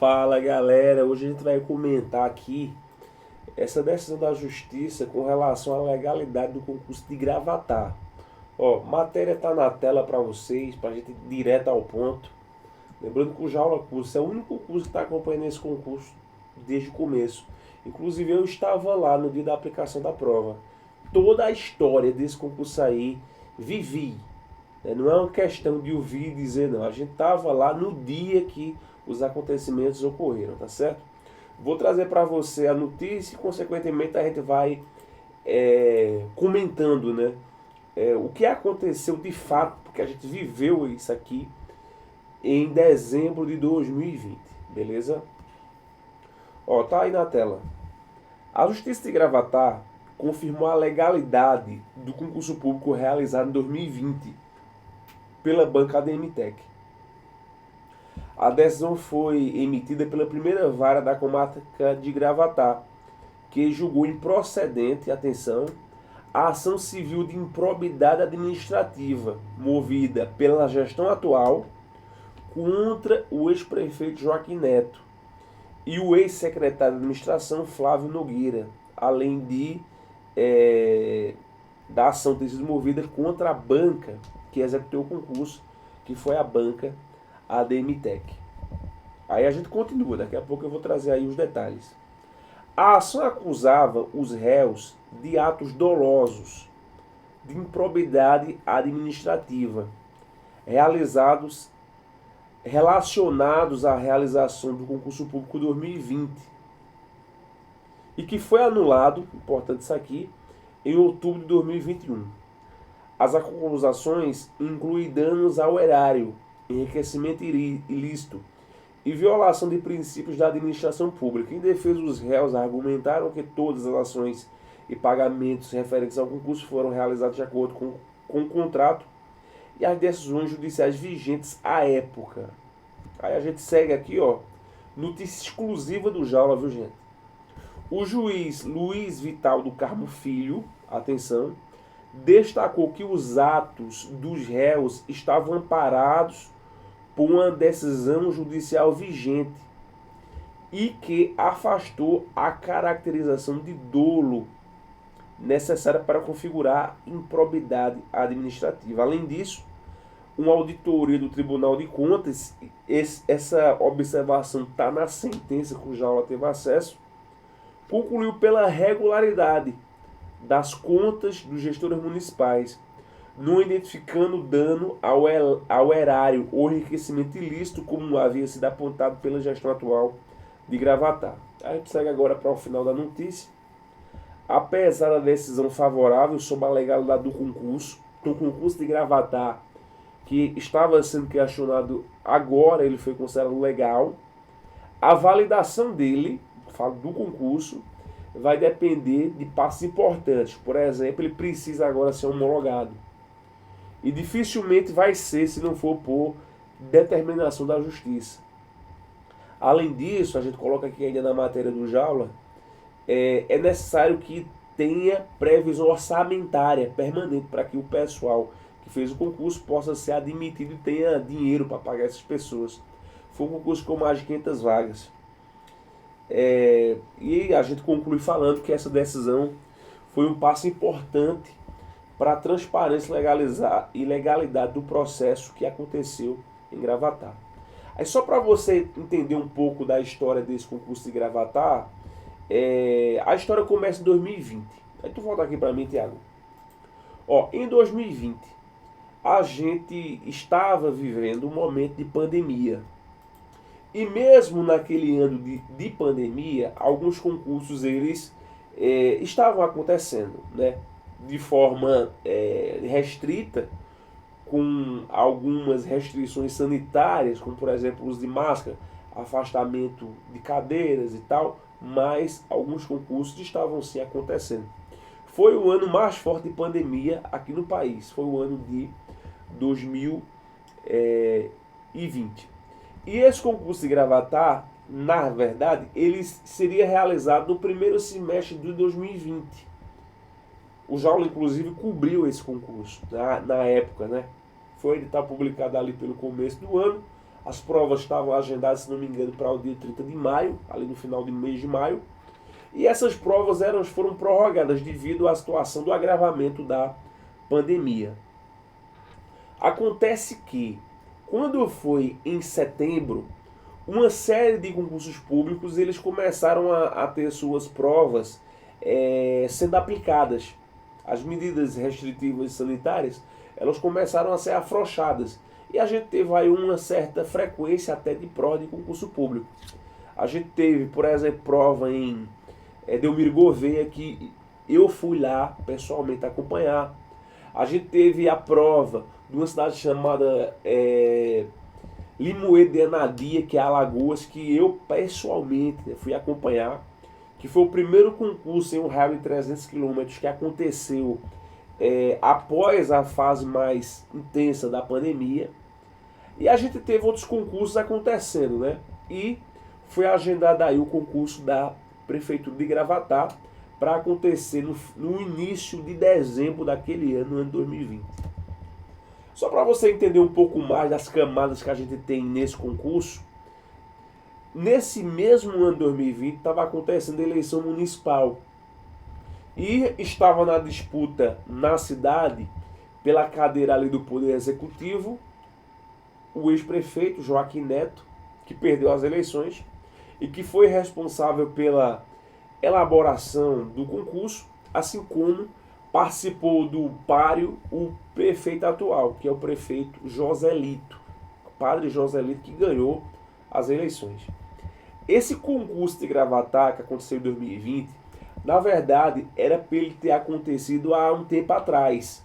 Fala galera, hoje a gente vai comentar aqui essa decisão da justiça com relação à legalidade do concurso de Gravatar. Ó, matéria tá na tela para vocês, para a gente ir direto ao ponto. Lembrando que o Jaula Curso é o único curso que está acompanhando esse concurso desde o começo. Inclusive eu estava lá no dia da aplicação da prova. Toda a história desse concurso aí, vivi. Não é uma questão de ouvir e dizer não. A gente estava lá no dia que os acontecimentos ocorreram, tá certo? Vou trazer para você a notícia e, consequentemente, a gente vai comentando, né? O que aconteceu de fato, porque a gente viveu isso aqui em dezembro de 2020, beleza? Ó, tá aí na tela. A Justiça de Gravatar confirmou a legalidade do concurso público realizado em 2020 pela banca ADM-Tec. A decisão foi emitida pela primeira vara da comarca de Gravatar, que julgou improcedente, atenção, a ação civil de improbidade administrativa movida pela gestão atual contra o ex-prefeito Joaquim Neto e o ex-secretário de administração Flávio Nogueira, além da ação ter sido movida contra a banca que executou o concurso, que foi a banca ADM-Tec. Aí a gente continua, daqui a pouco eu vou trazer aí os detalhes. A ação acusava os réus de atos dolosos, de improbidade administrativa, relacionados à realização do concurso público 2020, e que foi anulado, importante isso aqui, em outubro de 2021. As acusações incluem danos ao erário, enriquecimento ilícito e violação de princípios da administração pública. Em defesa dos réus, argumentaram que todas as ações e pagamentos referentes ao concurso foram realizados de acordo com o contrato e as decisões judiciais vigentes à época. Aí a gente segue aqui, ó, notícia exclusiva do Jaula, viu, gente? O juiz Luiz Vital do Carmo Filho, atenção, destacou que os atos dos réus estavam amparados por uma decisão judicial vigente e que afastou a caracterização de dolo necessária para configurar improbidade administrativa. Além disso, uma auditoria do Tribunal de Contas, essa observação está na sentença que o Jaula teve acesso, concluiu pela regularidade das contas dos gestores municipais, não identificando dano ao erário ou enriquecimento ilícito, como havia sido apontado pela gestão atual de Gravatar. A gente segue agora para o final da notícia. Apesar da decisão favorável sobre a legalidade do concurso, o concurso de Gravatar, que estava sendo questionado agora, ele foi considerado legal, a validação dele, falo do concurso, vai depender de passos importantes. Por exemplo, ele precisa agora ser homologado. E dificilmente vai ser se não for por determinação da justiça. Além disso, a gente coloca aqui ainda na matéria do Jaula, é necessário que tenha previsão orçamentária permanente para que o pessoal que fez o concurso possa ser admitido e tenha dinheiro para pagar essas pessoas. Foi um concurso com mais de 500 vagas. E a gente conclui falando que essa decisão foi um passo importante para a transparência e legalidade do processo que aconteceu em Gravatar. Aí só para você entender um pouco da história desse concurso de Gravatar, a história começa em 2020. Aí tu volta aqui para mim, Tiago. Ó, em 2020, a gente estava vivendo um momento de pandemia. E mesmo naquele ano de pandemia, alguns concursos eles estavam acontecendo, né? De forma restrita, com algumas restrições sanitárias, como por exemplo o uso de máscara, afastamento de cadeiras e tal, mas alguns concursos estavam sim acontecendo. Foi o ano mais forte de pandemia aqui no país, foi o ano de 2020. E esse concurso de Gravatar, na verdade, ele seria realizado no primeiro semestre de 2020. O Jaula, inclusive, cobriu esse concurso na época, né? Foi edital publicado ali pelo começo do ano. As provas estavam agendadas, se não me engano, para o dia 30 de maio, ali no final do mês de maio. E essas provas foram prorrogadas devido à situação do agravamento da pandemia. Acontece que, quando foi em setembro, uma série de concursos públicos eles começaram a ter suas provas sendo aplicadas. As medidas restritivas sanitárias elas começaram a ser afrouxadas. E a gente teve aí uma certa frequência até de prova de concurso público. A gente teve, por exemplo, prova em Delmiro Gouveia, que eu fui lá pessoalmente acompanhar. A gente teve a prova de uma cidade chamada Limoeiro de Anadia, que é Alagoas, que eu pessoalmente fui acompanhar, que foi o primeiro concurso em um raio de 300 km que aconteceu após a fase mais intensa da pandemia. E a gente teve outros concursos acontecendo, né? E foi agendado aí o concurso da Prefeitura de Gravatá para acontecer no início de dezembro daquele ano de 2020. Só para você entender um pouco mais das camadas que a gente tem nesse concurso, nesse mesmo ano de 2020 estava acontecendo a eleição municipal e estava na disputa na cidade pela cadeira ali do Poder Executivo o ex-prefeito Joaquim Neto, que perdeu as eleições e que foi responsável pela elaboração do concurso, assim como participou do páreo o prefeito atual, que é o prefeito Joselito, o padre Joselito, que ganhou as eleições. Esse concurso de Gravatá, que aconteceu em 2020, na verdade, era para ele ter acontecido há um tempo atrás.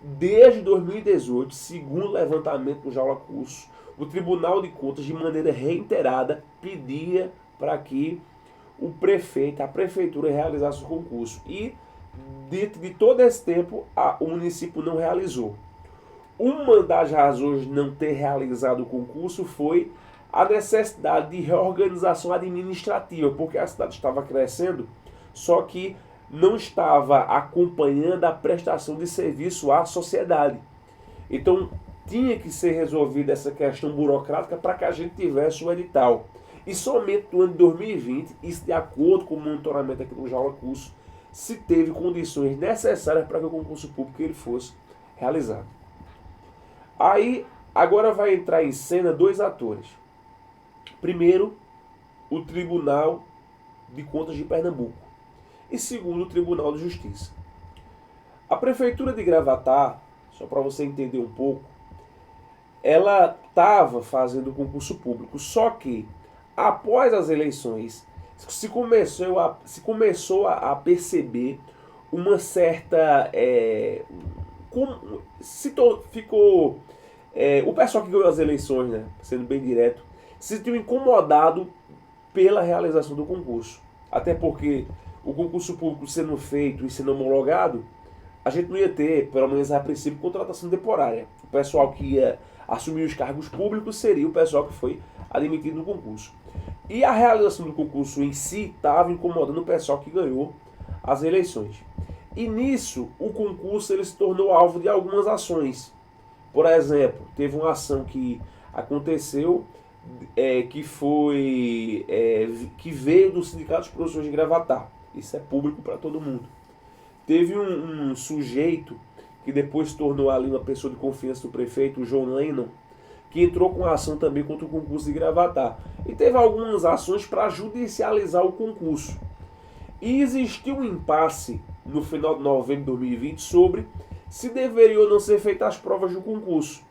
Desde 2018, segundo o levantamento do Jaula Curso, o Tribunal de Contas, de maneira reiterada, pedia para que o prefeito, a prefeitura, realizasse o concurso. E, dentro de todo esse tempo, o município não realizou. Uma das razões de não ter realizado o concurso foi a necessidade de reorganização administrativa, porque a cidade estava crescendo, só que não estava acompanhando a prestação de serviço à sociedade. Então, tinha que ser resolvida essa questão burocrática para que a gente tivesse o edital. E somente no ano de 2020, isso de acordo com o monitoramento aqui do Jaula Curso, se teve condições necessárias para que o concurso público ele fosse realizado. Aí, agora vai entrar em cena dois atores. Primeiro, o Tribunal de Contas de Pernambuco. E segundo, o Tribunal de Justiça. A Prefeitura de Gravatá, só para você entender um pouco, ela estava fazendo o concurso público, só que após as eleições se começou a perceber uma certa... o pessoal que ganhou as eleições, né, sendo bem direto, se sentiu incomodado pela realização do concurso. Até porque o concurso público sendo feito e sendo homologado, a gente não ia ter, pelo menos a princípio, contratação temporária. O pessoal que ia assumir os cargos públicos seria o pessoal que foi admitido no concurso. E a realização do concurso em si estava incomodando o pessoal que ganhou as eleições. E nisso, o concurso ele se tornou alvo de algumas ações. Por exemplo, teve uma ação que aconteceu que veio do Sindicato dos Professores de Gravatá. Isso é público para todo mundo. Teve um sujeito que depois se tornou ali uma pessoa de confiança do prefeito, o João Lennon, que entrou com a ação também contra o concurso de Gravatá. E teve algumas ações para judicializar o concurso. E existiu um impasse no final de novembro de 2020 sobre se deveriam ou não ser feitas as provas do concurso.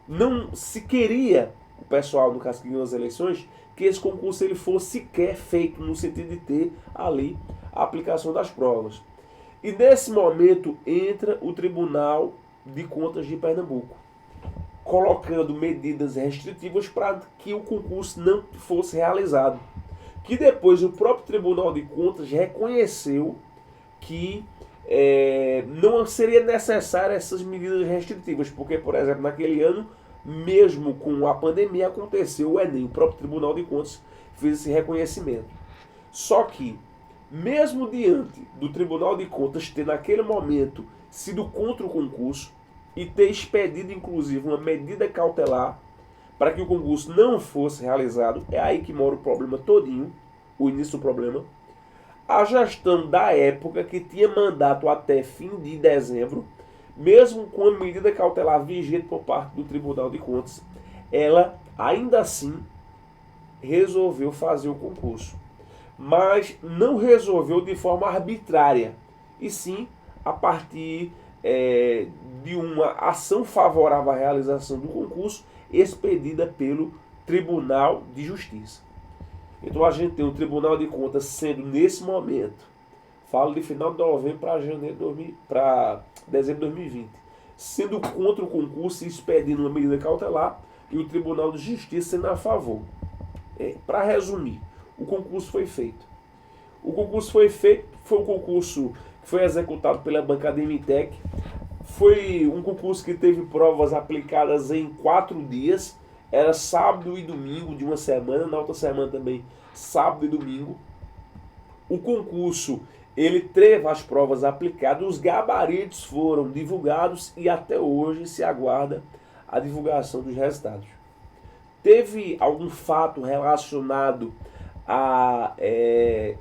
Não se queria, o pessoal, no caso que ganhou as eleições, que esse concurso ele fosse sequer feito no sentido de ter ali a aplicação das provas. E nesse momento entra o Tribunal de Contas de Pernambuco, colocando medidas restritivas para que o concurso não fosse realizado. Que depois o próprio Tribunal de Contas reconheceu que não seria necessário essas medidas restritivas, porque, por exemplo, naquele ano, mesmo com a pandemia, aconteceu o Enem, o próprio Tribunal de Contas fez esse reconhecimento. Só que, mesmo diante do Tribunal de Contas ter naquele momento sido contra o concurso e ter expedido inclusive uma medida cautelar para que o concurso não fosse realizado. É aí que mora o problema todinho, o início do problema. A gestão da época, que tinha mandato até fim de dezembro, mesmo com a medida cautelar vigente por parte do Tribunal de Contas, ela ainda assim resolveu fazer o concurso. Mas não resolveu de forma arbitrária, e sim a partir de uma ação favorável à realização do concurso expedida pelo Tribunal de Justiça. Então a gente tem o Tribunal de Contas sendo, nesse momento, falo de final de novembro para dezembro de 2020, sendo contra o concurso e expedindo uma medida cautelar, e o Tribunal de Justiça sendo a favor. Para resumir, o concurso foi feito. O concurso foi feito, foi um concurso que foi executado pela bancada MTEC. Foi um concurso que teve provas aplicadas em 4 dias. Era sábado e domingo de uma semana, na outra semana também sábado e domingo. O concurso, ele teve as provas aplicadas, os gabaritos foram divulgados e até hoje se aguarda a divulgação dos resultados. Teve algum fato relacionado à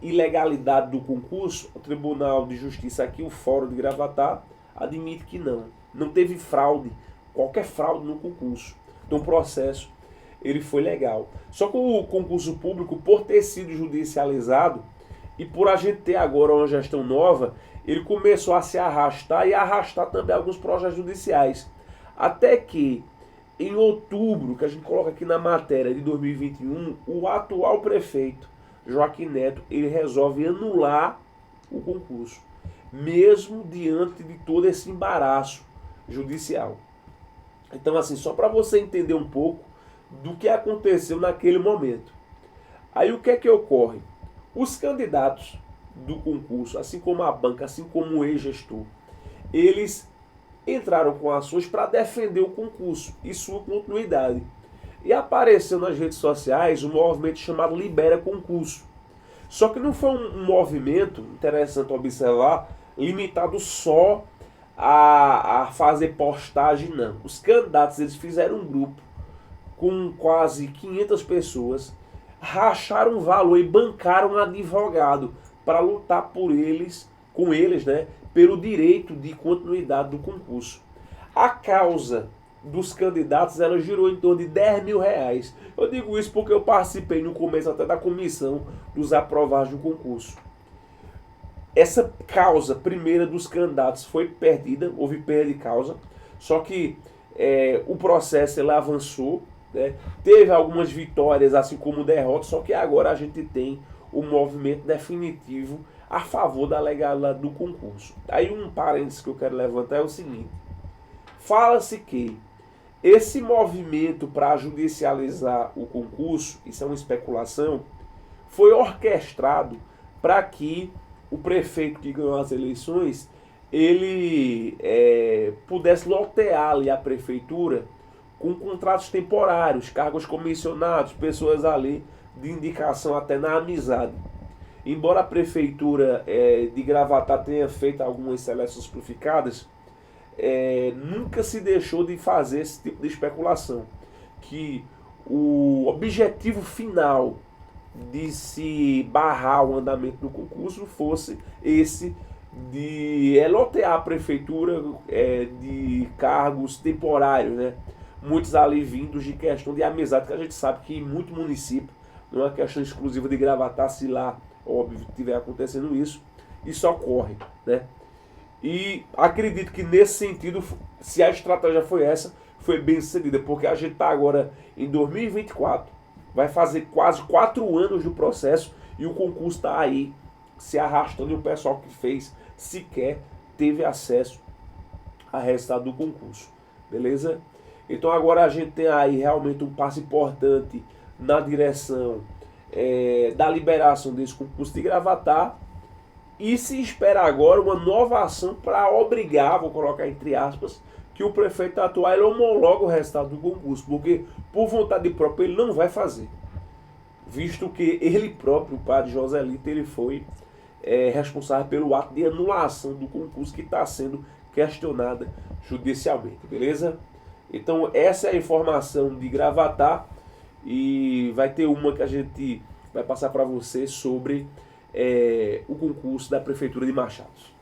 ilegalidade do concurso? O Tribunal de Justiça aqui, o Fórum de Gravatá, admite que não. Não teve fraude, qualquer fraude no concurso. Então o processo ele foi legal. Só que o concurso público, por ter sido judicializado e por a gente ter agora uma gestão nova, ele começou a se arrastar e arrastar também alguns processos judiciais. Até que em outubro, que a gente coloca aqui na matéria de 2021, o atual prefeito, Joaquim Neto, ele resolve anular o concurso, mesmo diante de todo esse embaraço judicial. Então, assim, só para você entender um pouco do que aconteceu naquele momento. Aí o que é que ocorre? Os candidatos do concurso, assim como a banca, assim como o ex-gestor, eles entraram com ações para defender o concurso e sua continuidade. E apareceu nas redes sociais um movimento chamado Libera Concurso. Só que não foi um movimento, interessante observar, limitado só a fazer postagem, não. Os candidatos, eles fizeram um grupo com quase 500 pessoas, racharam o valor e bancaram um advogado para lutar por eles, com eles, né, pelo direito de continuidade do concurso. A causa dos candidatos, ela girou em torno de R$10.000. Eu digo isso porque eu participei no começo até da comissão dos aprovados do concurso. Essa causa primeira dos candidatos foi perdida, houve perda de causa, só que o processo ele avançou, né? Teve algumas vitórias, assim como derrotas, só que agora a gente tem o movimento definitivo a favor da legalidade do concurso. Aí um parênteses que eu quero levantar é o seguinte: fala-se que esse movimento para judicializar o concurso, isso é uma especulação, foi orquestrado para que o prefeito que ganhou as eleições, ele pudesse lotear ali a prefeitura com contratos temporários, cargos comissionados, pessoas ali de indicação até na amizade. Embora a prefeitura de Gravatá tenha feito algumas seleções simplificadas, nunca se deixou de fazer esse tipo de especulação, que o objetivo final de se barrar o andamento do concurso fosse esse de lotear a prefeitura de cargos temporários, né? Muitos ali vindos de questão de amizade, que a gente sabe que em muito município, não é uma questão exclusiva de Gravatá, se lá, óbvio, estiver acontecendo isso ocorre, né? E acredito que nesse sentido, se a estratégia foi essa, foi bem sucedida, porque a gente está agora em 2024, vai fazer quase 4 anos do processo e o concurso está aí se arrastando e o pessoal que fez sequer teve acesso a resultado do concurso, beleza? Então agora a gente tem aí realmente um passo importante na direção da liberação desse concurso de Gravatá, e se espera agora uma nova ação para obrigar, vou colocar entre aspas, que o prefeito atual ele homologue o resultado do concurso, porque por vontade própria ele não vai fazer, visto que ele próprio, o padre Joselito, ele foi responsável pelo ato de anulação do concurso que está sendo questionada judicialmente, beleza? Então essa é a informação de Gravatá, e vai ter uma que a gente vai passar para você sobre o concurso da Prefeitura de Machados.